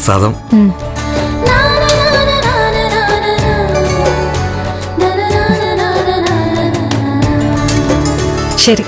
പ്രസാദം. ശരി.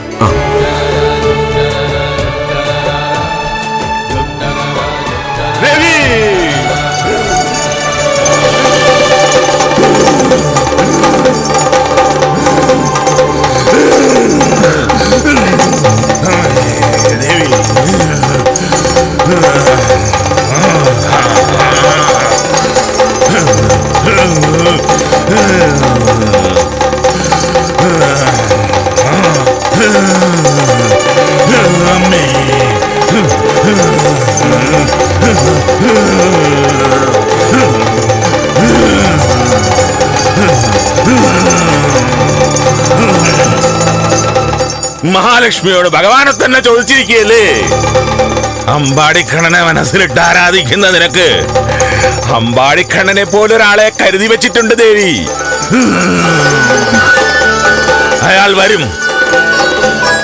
മഹാലക്ഷ്മിയോട് ഭഗവാനെ തന്നെ ചോദിച്ചിരിക്കുകയല്ലേ? അമ്പാടിക്കണ്ണനെ മനസ്സിലിട്ട് ആരാധിക്കുന്ന നിനക്ക് അമ്പാടിക്കണ്ണനെ പോലൊരാളെ കരുതി വെച്ചിട്ടുണ്ട് ദേവി. അയാൾ വരും,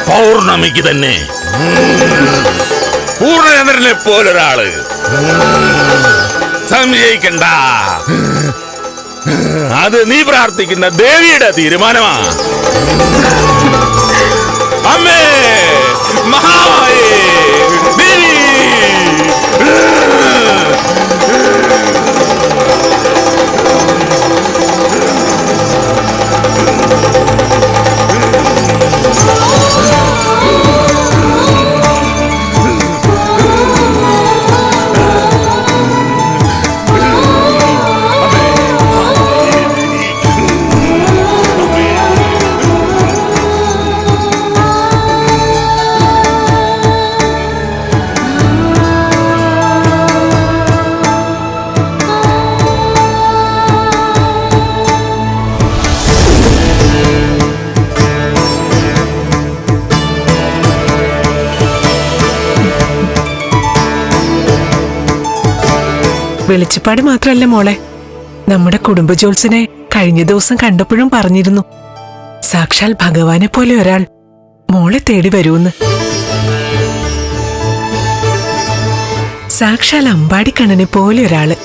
പൗർണമിക്ക് തന്നെ. പൂർണ്ണചന്ദ്രനെ പോലൊരാള്, സംശയിക്കണ്ട. അത് നീ പ്രാർത്ഥിക്കുന്ന ദേവിയുടെ തീരുമാനമാ. അമ്മേ, മഹാമായേ, ദേവി. വെളിച്ചപ്പാട് മാത്രല്ല മോളെ, നമ്മുടെ കുടുംബ ജോത്സ്യനെ കഴിഞ്ഞ ദിവസം കണ്ടപ്പോഴും പറഞ്ഞിരുന്നു, സാക്ഷാൽ ഭഗവാനെ പോലെ ഒരാൾ മോളെ തേടി വരൂന്ന്. സാക്ഷാൽ അമ്പാടിക്കണ്ണനെ പോലെ ഒരാള്.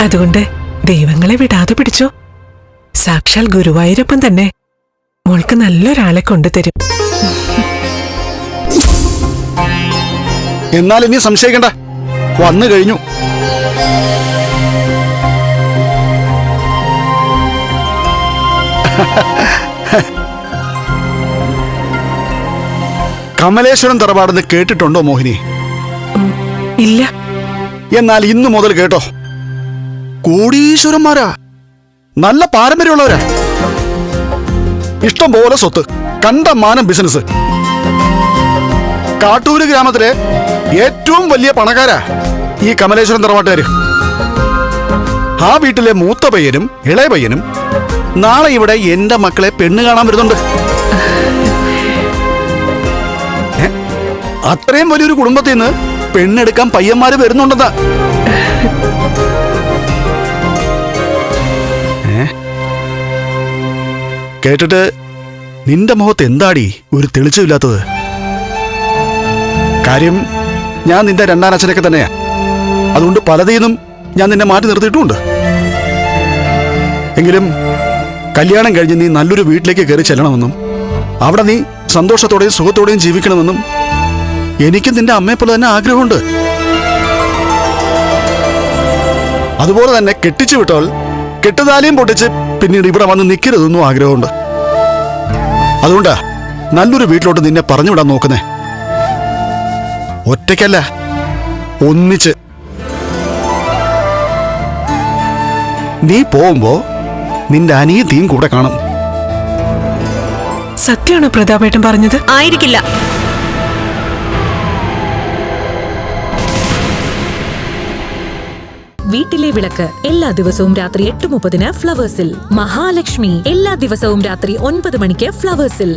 അതുകൊണ്ട് ദൈവങ്ങളെ വിടാതെ പിടിച്ചോ. സാക്ഷാൽ ഗുരുവായൂരപ്പൻ തന്നെ മോൾക്ക് നല്ലൊരാളെ കൊണ്ടുതരും. എന്നാൽ ഇനി സംശയിക്കണ്ട, വന്നു കഴിഞ്ഞു. കമലേശ്വരം തറവാടെന്ന് കേട്ടിട്ടുണ്ടോ മോഹിനി? ഇല്ല. എന്നാൽ ഇന്നു മുതൽ കേട്ടോ. കോടീശ്വരന്മാരാ, നല്ല പാരമ്പര്യമുള്ളവരാ, ഇഷ്ടം പോലെ സ്വത്ത്, കണ്ടമാനം ബിസിനസ്. കാട്ടൂര് ഗ്രാമത്തിലെ ഏറ്റവും വലിയ പണക്കാരാ ഈ കമലേശ്വരം തറവാട്ടുകാര്. ആ വീട്ടിലെ മൂത്ത പയ്യനും ഇളയ പയ്യനും നാളെ ഇവിടെ എന്റെ മക്കളെ പെണ്ണ് കാണാൻ വരുന്നുണ്ട്. അത്രയും വലിയൊരു കുടുംബത്തിൽ നിന്ന് പെണ്ണെടുക്കാൻ പയ്യന്മാര് വരുന്നുണ്ടെന്നാ. കേട്ടിട്ട് നിന്റെ മുഖത്ത് എന്താടി ഒരു തെളിച്ചമില്ലാത്തത്? കാര്യം ഞാൻ നിന്റെ രണ്ടാം അച്ഛനൊക്കെ തന്നെയാ. അതുകൊണ്ട് പലതീന്നും ഞാൻ നിന്നെ മാറ്റി നിർത്തിയിട്ടുമുണ്ട്. എങ്കിലും കല്യാണം കഴിഞ്ഞ് നീ നല്ലൊരു വീട്ടിലേക്ക് കയറി ചെല്ലണമെന്നും അവിടെ നീ സന്തോഷത്തോടെയും സുഖത്തോടെയും ജീവിക്കണമെന്നും എനിക്കും നിന്റെ അമ്മയെപ്പോലെ തന്നെ ആഗ്രഹമുണ്ട്. അതുപോലെ തന്നെ കെട്ടിച്ചു വിട്ടാൽ കെട്ടുതാലിയും പൊട്ടിച്ച് പിന്നീട് ഇവിടെ വന്ന് നിൽക്കരുതെന്നും ആഗ്രഹമുണ്ട്. അതുകൊണ്ടാ നല്ലൊരു വീട്ടിലോട്ട് നിന്നെ പറഞ്ഞു വിടാൻ നോക്കുന്നേ. ഒറ്റയ്ക്കല്ല, ഒന്നിച്ച്. നീ പോകുമ്പോ നിന്റെ അനിയത്തിയും കൂടെ കാണും. സത്യമാണോ പ്രതാപേട്ടൻ പറഞ്ഞത്? ആയിരിക്കില്ല. വീട്ടിലെ വിളക്ക് എല്ലാ ദിവസവും രാത്രി 8:30 ഫ്ലവേഴ്സിൽ. മഹാലക്ഷ്മി എല്ലാ ദിവസവും രാത്രി 9 മണിക്ക് ഫ്ലവേഴ്സിൽ.